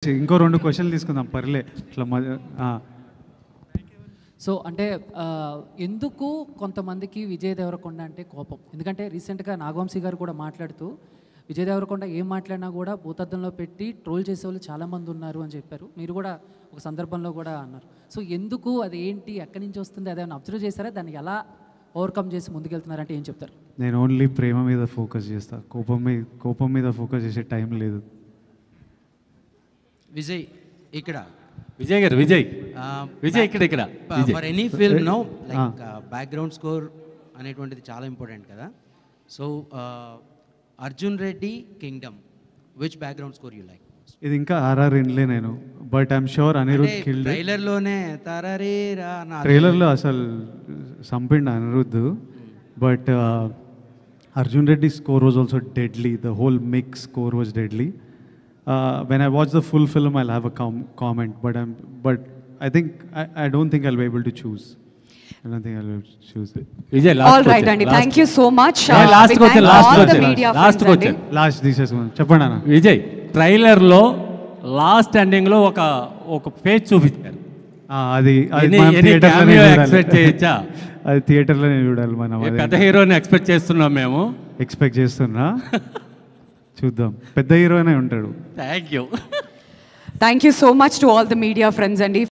ఇంకో 2 క్వశ్చన్లు తీసుకుందాం పర్లే ఇట్లా సో అంటే ఎందుకు కొంతమందికి విజయ్ దేవరకొండ అంటే కోపం? ఎందుకంటే రీసెంట్గా నాగవంశీ గారు కూడా మాట్లాడుతూ విజయ్ దేవరకొండ ఏం మాట్లాడినా కూడా భూతద్దంలో పెట్టి ట్రోల్ చేసేవాళ్ళు చాలామంది ఉన్నారు అని చెప్పారు. మీరు కూడా ఒక సందర్భంలో కూడా అన్నారు. సో ఎందుకు, అది ఏంటి, ఎక్కడి నుంచి వస్తుంది, అదేమైనా అబ్జర్వ్ చేశారా? దాన్ని ఎలా ఓవర్కమ్ చేసి ముందుకెళ్తున్నారంటే ఏం చెప్తారు? నేను ఓన్లీ ప్రేమ మీద ఫోకస్ చేస్తాను, కోపం మీద ఫోకస్ చేసే టైం లేదు. విజయ్ ఇక్కడ విజయ్ గారు విజయ్ ఇక్కడ for any film no like background score అనేటువంటిది చాలా ఇంపార్టెంట్ కదా. So Arjun Reddy Kingdom, which background score you like? ఇది ఇంకా ఆర్ఆర్ ఇన్లే నేను, but I'm sure Anirudh killed. ట్రైలర్లోనే ట్రైలర్లో అసలు సంపిండి Anirudh, but Arjun Reddy score was also deadly. The whole mix score was deadly. When I watch the full film, I'll have a comment, but I think I don't think I'll be able to choose. I don't think I'll be able to choose. Vijay, all right, Andy. Thank you so much. Last question. Last తీసేసుకున్నాను, చెప్పండి అన్న. Vijay trailer లో last ending లో ఒక phase చూపించారు. అది expect చేయొచ్చా? అది థియేటర్లో నేను చూడాలి. మనం పెద్ద హీరోని ఎక్స్పెక్ట్ చేస్తున్నాం, మేము ఎక్స్పెక్ట్ చేస్తున్నా. చూద్దాం, పెద్ద హీరోనే ఉంటాడు. Thank you so much to all the media friends, Andy.